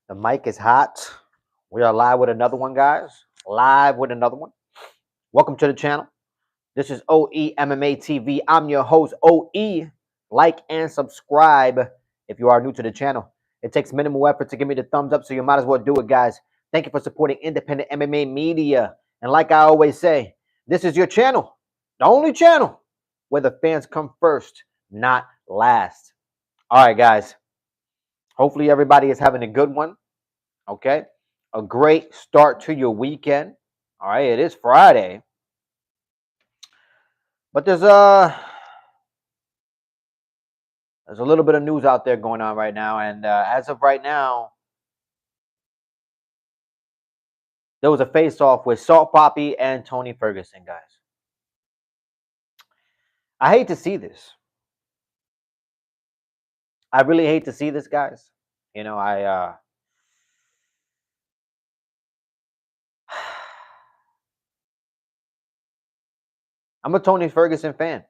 The mic is hot. We are live with another one, guys. Live with another one. Welcome to the channel. This is OE MMA TV. I'm your host, OE. Like and subscribe if you are new to the channel. It takes minimal effort to give me the thumbs up, so you might as well do it, guys. Thank you for supporting independent MMA media. And like I always say, this is your channel, the only channel where the fans come first, not last. All right, guys. Hopefully, everybody is having a good one. Okay, a great start to your weekend. All right, it is Friday, but there's a little bit of news out there going on right now, and as of right now, there was a face-off with Salt Poppy and Tony Ferguson, guys. I hate to see this. I really hate to see this, guys. You know, I'm a Tony Ferguson fan.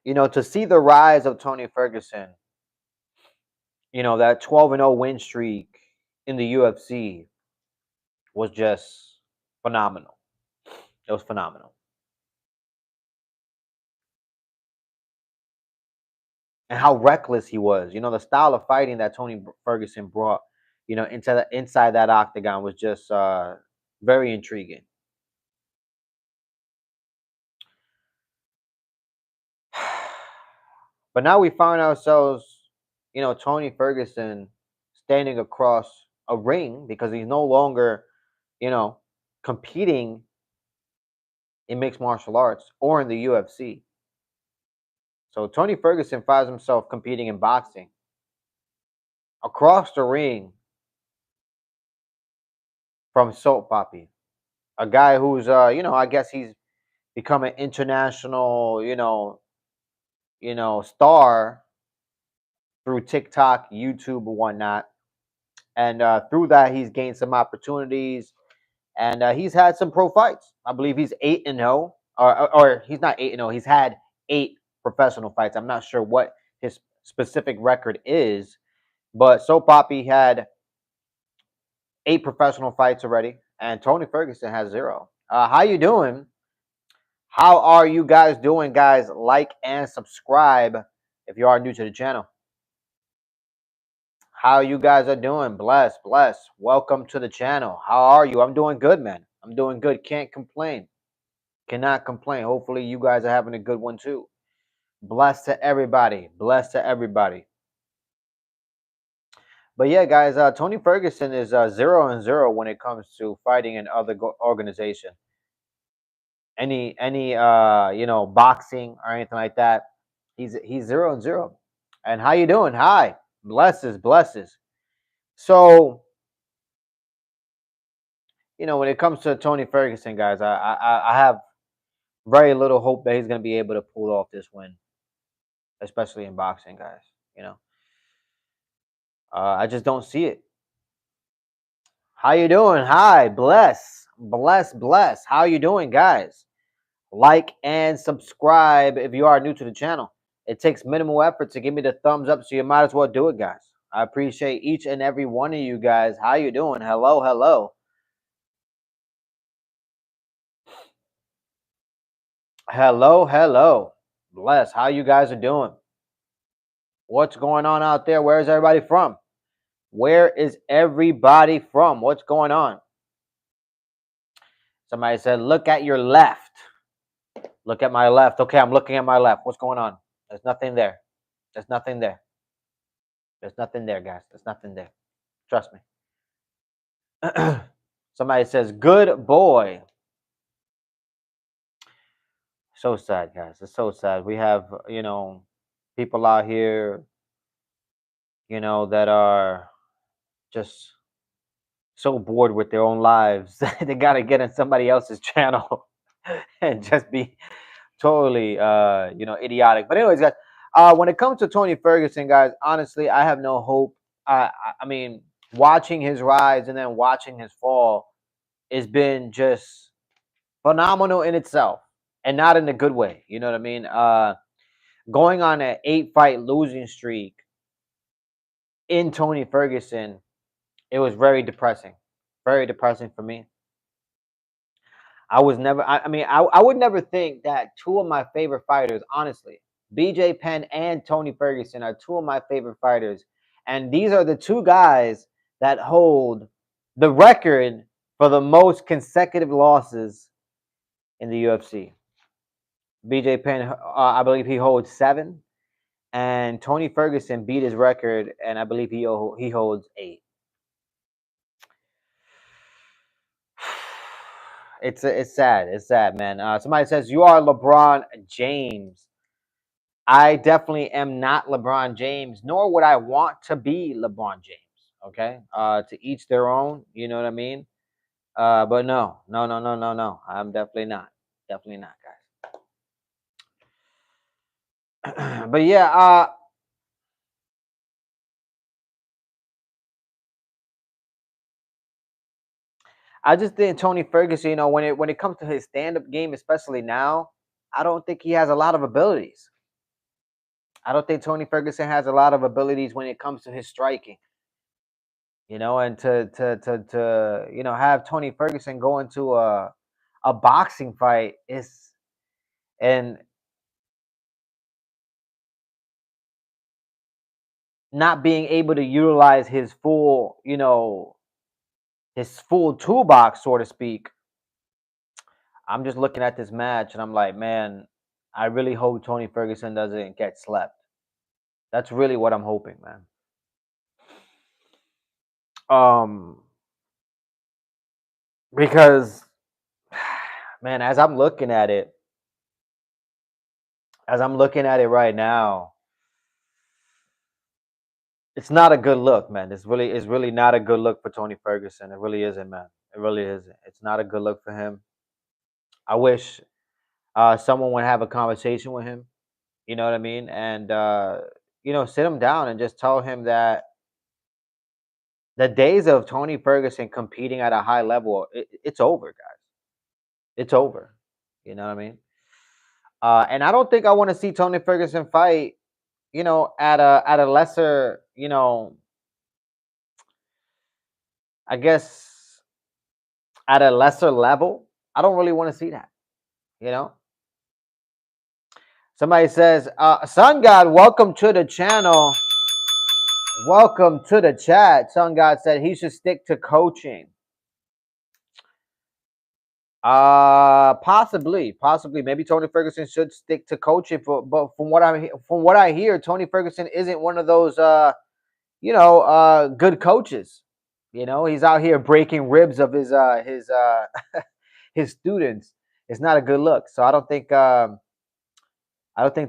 You know, to see the rise of Tony Ferguson, you know, that 12-0 win streak in the UFC was just phenomenal. It was phenomenal. And how reckless he was. You know, the style of fighting that Tony Ferguson brought, you know, inside that octagon was just very intriguing. But now we find ourselves, you know, Tony Ferguson standing across a ring because he's no longer, you know, competing in mixed martial arts or in the UFC. So Tony Ferguson finds himself competing in boxing across the ring from Salt Poppy, a guy who's, you know, I guess he's become an international, star through TikTok, YouTube, and whatnot. And through that, he's gained some opportunities, and he's had some pro fights. I believe he's 8-0, or he's not 8-0. He's had 8 professional fights. I'm not sure what his specific record is, but So Poppy had 8 professional fights already, and Tony Ferguson has 0. How you doing? How are you guys doing, guys? Like and subscribe if you are new to the channel. How you guys are doing? Bless, bless. Welcome to the channel. How are you? I'm doing good, man. I'm doing good. Can't complain. Cannot complain. Hopefully you guys are having a good one too. Bless to everybody. Bless to everybody. But yeah, guys, Tony Ferguson is 0-0 when it comes to fighting in other organization. Any boxing or anything like that. He's 0-0. And how you doing? Hi. Blesses, blesses. So, you know, when it comes to Tony Ferguson, guys, I have very little hope that he's going to be able to pull off this win, especially in boxing, guys. You know, I just don't see it. How you doing? Hi, bless, bless, bless. How you doing, guys? Like and subscribe if you are new to the channel. It takes minimal effort to give me the thumbs up, so you might as well do it, guys. I appreciate each and every one of you guys. How you doing? Hello, hello. Hello, hello. Bless. How you guys are doing? What's going on out there? Where is everybody from? Where is everybody from? What's going on? Somebody said, look at your left. Look at my left. Okay, I'm looking at my left. What's going on? There's nothing there. There's nothing there. There's nothing there, guys. There's nothing there. Trust me. Somebody says, good boy. So sad, guys. It's so sad. We have, you know, people out here, you know, that are just so bored with their own lives. They got to get in somebody else's channel and just be totally, idiotic. But anyways, guys, when it comes to Tony Ferguson, guys, honestly, I have no hope. I mean, watching his rise and then watching his fall has been just phenomenal in itself, and not in a good way. You know what I mean? Going on an 8-fight losing streak in Tony Ferguson, it was very depressing for me. I was never. I mean, I would never think that two of my favorite fighters, honestly, BJ Penn and Tony Ferguson, are two of my favorite fighters, and these are the two guys that hold the record for the most consecutive losses in the UFC. BJ Penn, I believe he holds 7, and Tony Ferguson beat his record, and I believe he holds 8. It's sad. It's sad, man. Somebody says you are LeBron James. I definitely am not LeBron James, nor would I want to be LeBron James. Okay. To each their own. You know what I mean? But no, no, no, no, no, no. I'm definitely not. Definitely not, guys. But yeah. I just think Tony Ferguson. You know, when it comes to his stand up game, especially now, I don't think he has a lot of abilities. I don't think Tony Ferguson has a lot of abilities when it comes to his striking. You know, and to have Tony Ferguson go into a boxing fight is and not being able to utilize his full, his full toolbox, so to speak. I'm just looking at this match and I'm like, man, I really hope Tony Ferguson doesn't get slept. That's really what I'm hoping, man. Um, because, man, as I'm looking at it right now, it's not a good look, man. It's really not a good look for Tony Ferguson. It really isn't, man. It really isn't. It's not a good look for him. I wish someone would have a conversation with him. You know what I mean? And sit him down and just tell him that the days of Tony Ferguson competing at a high level, it's over, guys. It's over. You know what I mean? And I don't think I want to see Tony Ferguson fight. At a lesser, I guess at a lesser level. I don't really want to see that. You know. Somebody says, "Sun God, welcome to the channel. Welcome to the chat." Sun God said he should stick to coaching. Possibly. Maybe Tony Ferguson should stick to coaching. But from what I hear, Tony Ferguson isn't one of those good coaches. He's out here breaking ribs of his his students. It's not a good look. So I don't think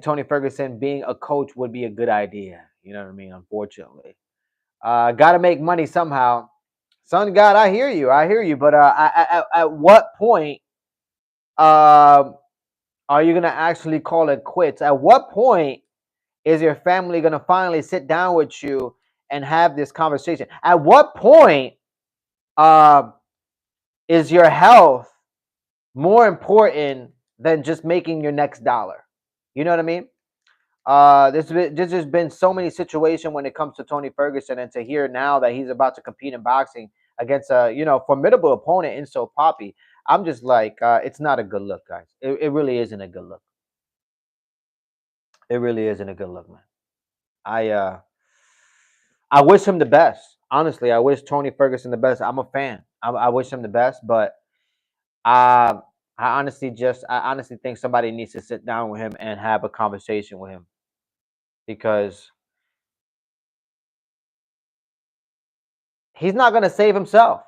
Tony Ferguson being a coach would be a good idea. You know what I mean? Unfortunately, got to make money somehow. Son God, I hear you. But at what point are you gonna actually call it quits? At what point is your family gonna finally sit down with you and have this conversation? At what point uh, is your health more important than just making your next dollar? You know what I mean? There's just been so many situations when it comes to Tony Ferguson, and to hear now that he's about to compete in boxing against a formidable opponent in So Poppy, I'm just like, it's not a good look, guys. It really isn't a good look. It really isn't a good look, man. I wish him the best. Honestly, I wish Tony Ferguson the best. I'm a fan. I wish him the best, but uh, I honestly think somebody needs to sit down with him and have a conversation with him, because he's not going to save himself.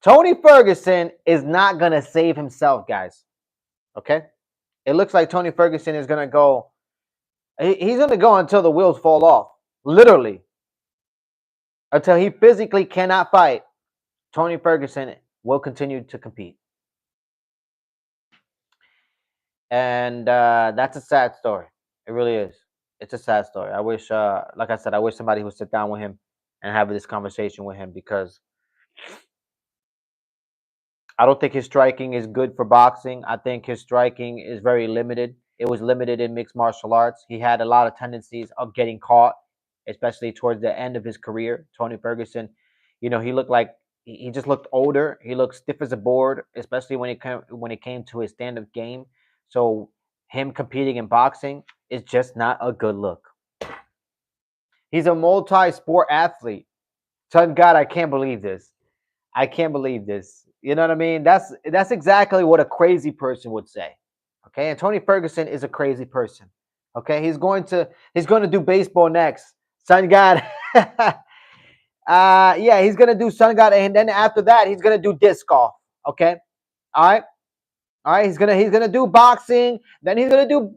Tony Ferguson is not going to save himself, guys. Okay? It looks like Tony Ferguson is going to go. He's going to go until the wheels fall off. Literally. Until he physically cannot fight, Tony Ferguson will continue to compete. And that's a sad story. It really is. It's a sad story. I wish, like I said, I wish somebody would sit down with him and have this conversation with him, because I don't think his striking is good for boxing. I think his striking is very limited. It was limited in mixed martial arts. He had a lot of tendencies of getting caught especially towards the end of his career. Tony Ferguson, he looked like he just looked older. He looked stiff as a board, especially when it came to his stand-up game. So him competing in boxing is just not a good look. He's a multi-sport athlete. Son God, I can't believe this. I can't believe this. You know what I mean? That's exactly what a crazy person would say. Okay, and Tony Ferguson is a crazy person. Okay, he's going to do baseball next. Son God. Yeah, he's gonna do Sun God, and then after that, he's gonna do disc golf. Okay, all right. All right, he's gonna do boxing, then he's gonna do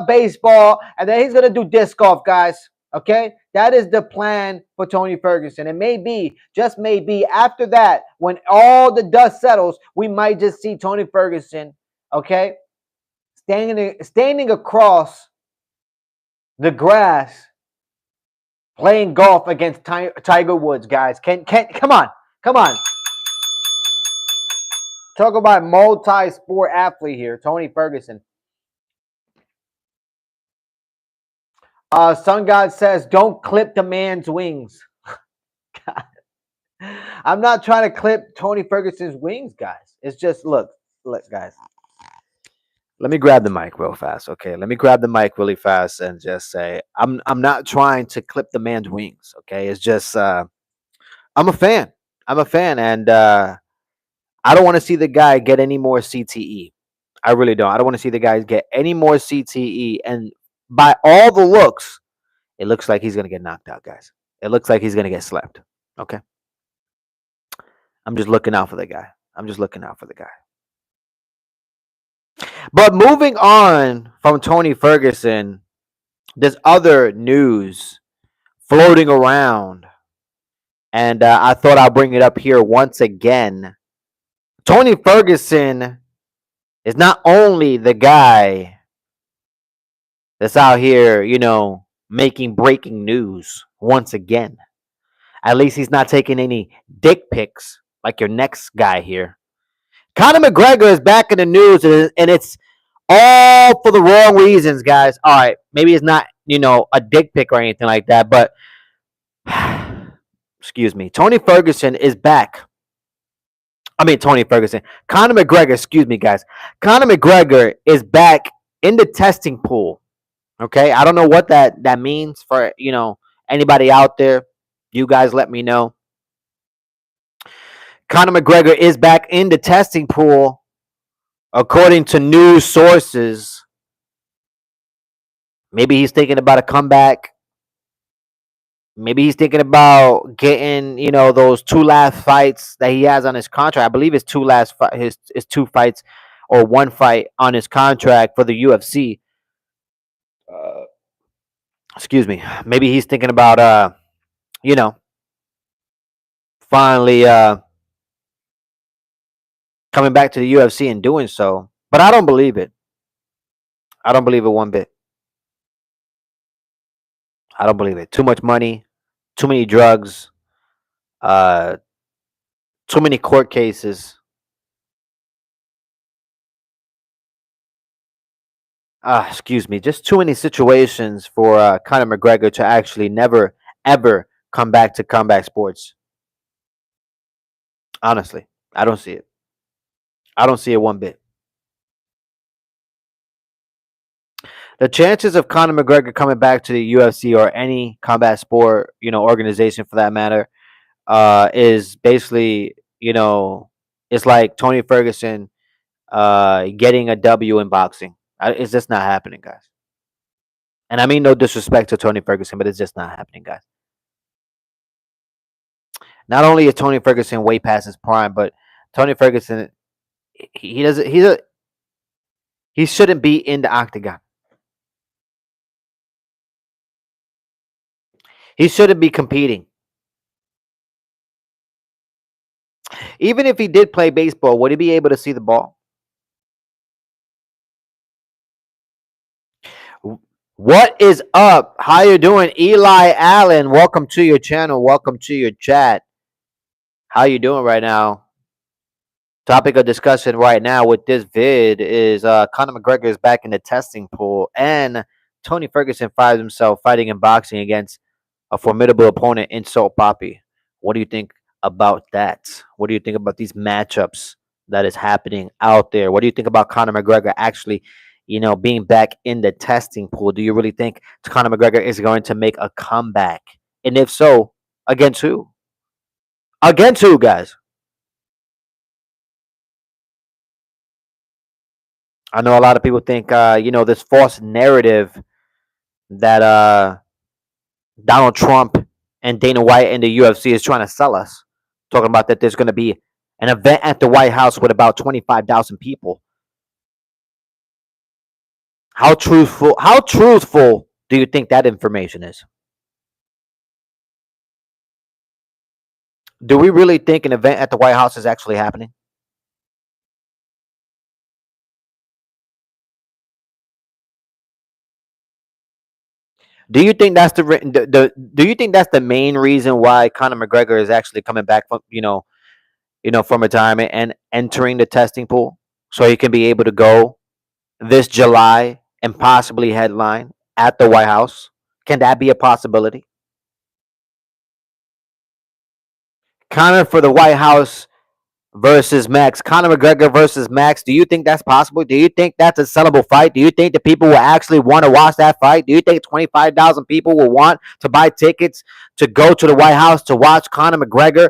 baseball, and then he's gonna do disc golf, guys. Okay, that is the plan for Tony Ferguson. And maybe, just maybe, after that, when all the dust settles, we might just see Tony Ferguson, okay, standing across the grass, playing golf against Tiger Woods, guys. Come on, come on. Talk about multi-sport athlete here, Tony Ferguson. Sun God says, don't clip the man's wings. I'm not trying to clip Tony Ferguson's wings, guys. It's just, look, guys. Let me grab the mic real fast, okay? Let me grab the mic really fast and just say, I'm not trying to clip the man's wings, okay? It's just, I'm a fan. I'm a fan, and I don't want to see the guy get any more CTE. I really don't. I don't want to see the guy get any more CTE. And by all the looks, it looks like he's going to get knocked out, guys. It looks like he's going to get slept. Okay. I'm just looking out for the guy. I'm just looking out for the guy. But moving on from Tony Ferguson, there's other news floating around. And I thought I'll bring it up here once again. Tony Ferguson is not only the guy that's out here, making breaking news once again. At least he's not taking any dick pics like your next guy here. Conor McGregor is back in the news, and it's all for the wrong reasons, guys. All right, maybe it's not, a dick pic or anything like that, but excuse me. Tony Ferguson is back. Tony Ferguson. Conor McGregor, excuse me, guys. Conor McGregor is back in the testing pool. Okay? I don't know what that means for, anybody out there. You guys let me know. Conor McGregor is back in the testing pool, according to news sources. Maybe he's thinking about a comeback. Maybe he's thinking about getting, those two last fights that he has on his contract. I believe it's his two fights or one fight on his contract for the UFC. Excuse me. Maybe he's thinking about, finally coming back to the UFC and doing so. But I don't believe it. I don't believe it one bit. I don't believe it. Too much money, too many drugs, too many court cases. Excuse me, just too many situations for Conor McGregor to actually never, ever come back to combat sports. Honestly, I don't see it. I don't see it one bit. The chances of Conor McGregor coming back to the UFC or any combat sport, organization for that matter, is basically, it's like Tony Ferguson getting a W in boxing. It's just not happening, guys. And I mean no disrespect to Tony Ferguson, but it's just not happening, guys. Not only is Tony Ferguson way past his prime, but Tony Ferguson, he shouldn't be in the octagon. He shouldn't be competing. Even if he did play baseball, would he be able to see the ball? What is up? How you doing? Eli Allen, welcome to your channel. Welcome to your chat. How you doing right now? Topic of discussion right now with this vid is Conor McGregor is back in the testing pool, and Tony Ferguson finds himself fighting in boxing against a formidable opponent in Salt Poppy. What do you think about that? What do you think about these matchups that is happening out there? What do you think about Conor McGregor actually, being back in the testing pool? Do you really think Conor McGregor is going to make a comeback? And if so, against who? Against who, guys? I know a lot of people think, this false narrative that Donald Trump and Dana White and the UFC is trying to sell us, talking about that there's going to be an event at the White House with about 25,000 people. How truthful? How truthful do you think that information is? Do we really think an event at the White House is actually happening? Do you think that's do you think that's the main reason why Conor McGregor is actually coming back from from retirement and entering the testing pool so he can be able to go this July and possibly headline at the White House? Can that be a possibility? Conor for the White House versus Max. Conor McGregor versus Max. Do you think that's possible? Do you think that's a sellable fight? Do you think the people will actually want to watch that fight? Do you think 25,000 people will want to buy tickets to go to the White House to watch Conor McGregor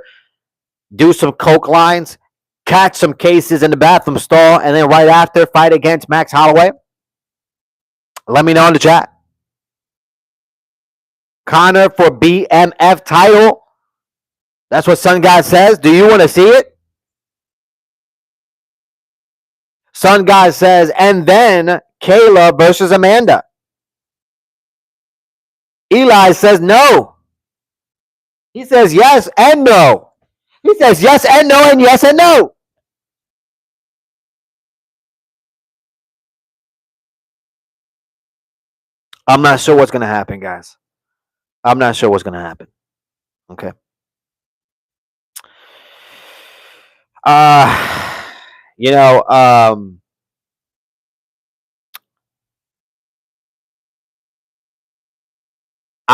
do some coke lines, catch some cases in the bathroom stall, and then right after fight against Max Holloway? Let me know in the chat. Conor for BMF title. That's what Sun God says. Do you want to see it? Sun God says, and then Kayla versus Amanda. Eli says no. He says yes and no. He says yes and no and yes and no. I'm not sure what's going to happen, guys. I'm not sure what's going to happen. Okay. You know, I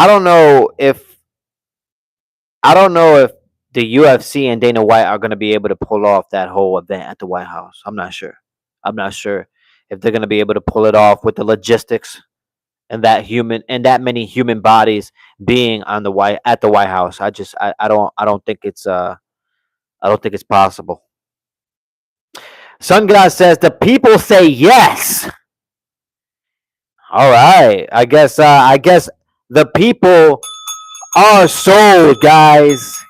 don't know if the UFC and Dana White are going to be able to pull off that whole event at the White House. I'm not sure. I'm not sure if they're going to be able to pull it off with the logistics and that many human bodies being on the White House. I don't think it's possible. Sunglass says the people say yes. All right. I guess the people are sold, guys.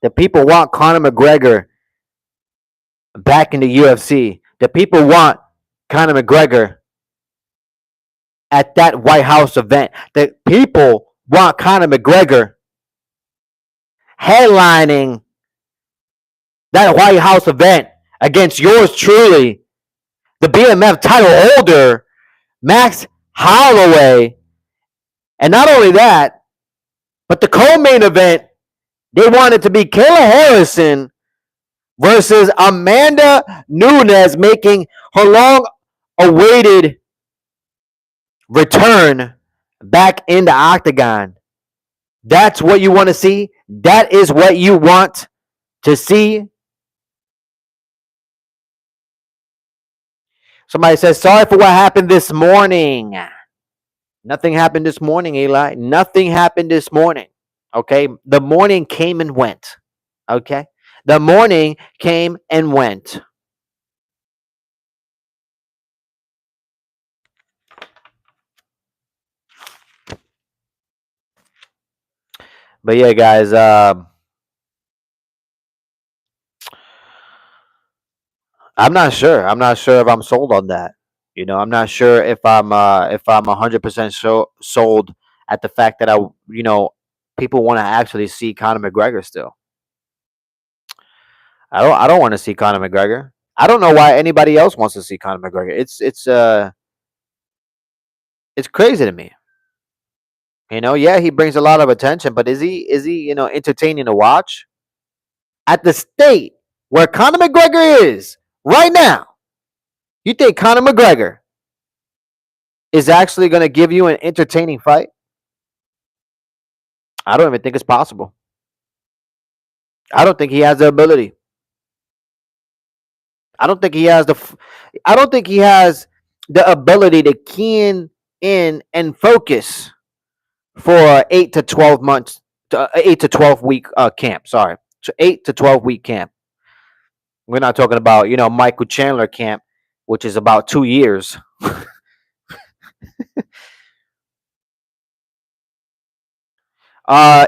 The people want Conor McGregor back in the UFC. The people want Conor McGregor at that White House event. The people want Conor McGregor headlining that White House event against yours truly, the BMF title holder, Max Holloway. And not only that, but the co-main event, they wanted to be Kayla Harrison versus Amanda Nunes, making her long-awaited return back in the octagon. That's what you want to see. That is what you want to see. Somebody says, sorry for what happened this morning. Nothing happened this morning, Eli. Nothing happened this morning. Okay? The morning came and went. Okay? The morning came and went. But yeah, guys, I'm not sure. I'm not sure if I'm sold on that. I'm not sure if I'm 100% sold at the fact that people want to actually see Conor McGregor still. I don't want to see Conor McGregor. I don't know why anybody else wants to see Conor McGregor. It's crazy to me. Yeah, he brings a lot of attention, but is he entertaining to watch? At the state where Conor McGregor is right now, you think Conor McGregor is actually going to give you an entertaining fight? I don't even think it's possible. I don't think he has the ability. I don't think he has I don't think he has the ability to key in and focus for 8 to 12 months, 8 to 12 week camp. Sorry, so 8 to 12 week camp. We're not talking about Michael Chandler camp, which is about 2 years.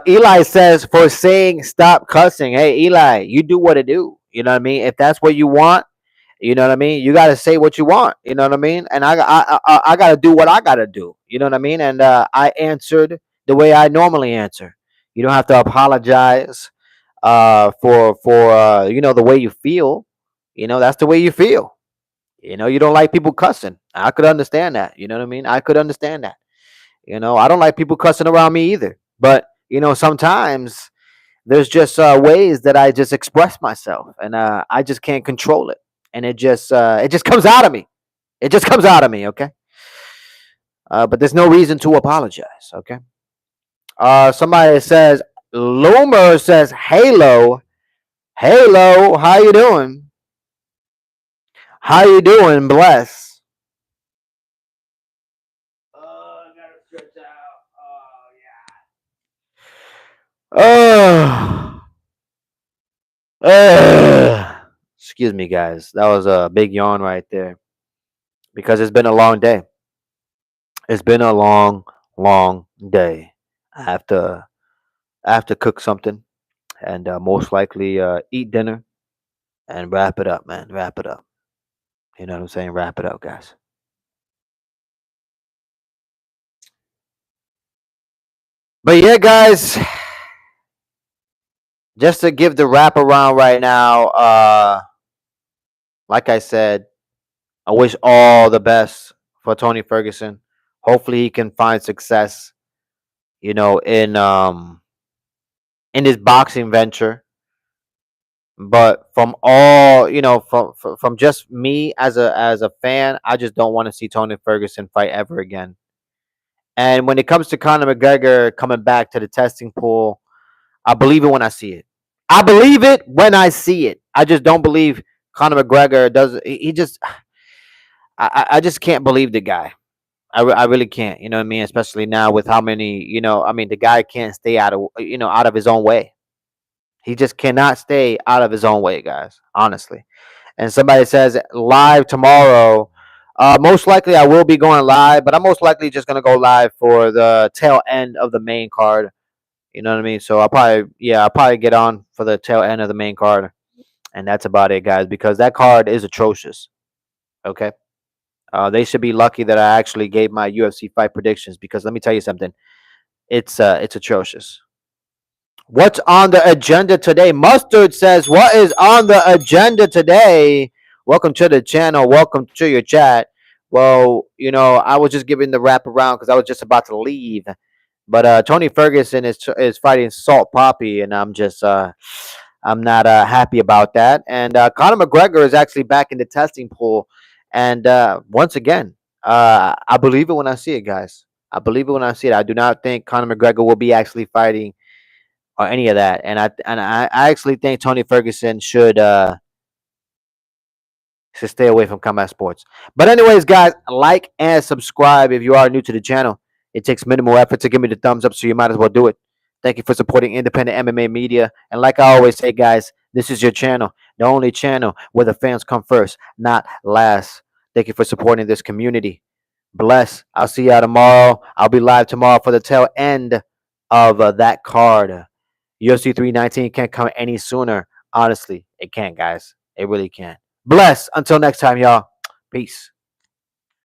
Eli says for saying stop cussing. Hey Eli, you do what it do. You know what I mean? If that's what you want, you know what I mean. You got to say what you want. You know what I mean? And I got to do what I got to do. You know what I mean? And I answered the way I normally answer. You don't have to apologize for the way you feel. That's the way you feel. You don't like people cussing. I could understand that. You know what I mean? I could understand that. I don't like people cussing around me either. But sometimes there's just ways that I just express myself, and I just can't control it, and it just comes out of me. It just comes out of me. Okay. But there's no reason to apologize. Okay. Somebody says Loomer says Halo. Halo, how you doing? How you doing? Bless. I gotta stretch out. Oh yeah. Excuse me, guys. That was a big yawn right there because it's been a long day. It's been a long, long day. I have to cook something and most likely eat dinner and wrap it up, man. Wrap it up. You know what I'm saying? Wrap it up, guys. But yeah, guys, just to give the wrap around right now, like I said, I wish all the best for Tony Ferguson. Hopefully he can find success, in his boxing venture. But from all, from just me as a fan, I just don't want to see Tony Ferguson fight ever again. And when it comes to Conor McGregor coming back to the testing pool, I believe it when I see it. I believe it when I see it. I just don't believe Conor McGregor does. He just, I just can't believe the guy. I really can't. You know what I mean? Especially now with how many, I mean, the guy can't stay out of his own way. He just cannot stay out of his own way, guys. Honestly. And somebody says live tomorrow. Most likely I will be going live, but I'm most likely just gonna go live for the tail end of the main card. You know what I mean? So I'll probably get on for the tail end of the main card, and that's about it, guys. Because that card is atrocious. Okay, they should be lucky that I actually gave my UFC fight predictions because let me tell you something, it's atrocious. What's on the agenda today? Mustard says, "What is on the agenda today?" Welcome to the channel. Welcome to your chat. Well, I was just giving the wrap around because I was just about to leave. But Tony Ferguson is fighting Salt Poppy, and I'm not happy about that. And Conor McGregor is actually back in the testing pool, and once again, I believe it when I see it, guys. I believe it when I see it. I do not think Conor McGregor will be actually fighting or any of that, and I actually think Tony Ferguson should stay away from combat sports. But anyways, guys, like and subscribe if you are new to the channel. It takes minimal effort to give me the thumbs up, so you might as well do it. Thank you for supporting independent MMA media. And like I always say, guys, this is your channel, the only channel where the fans come first, not last. Thank you for supporting this community. Bless. I'll see y'all tomorrow. I'll be live tomorrow for the tail end of that card. UFC 319 can't come any sooner. Honestly, it can't, guys. It really can't. Bless. Until next time, y'all. Peace.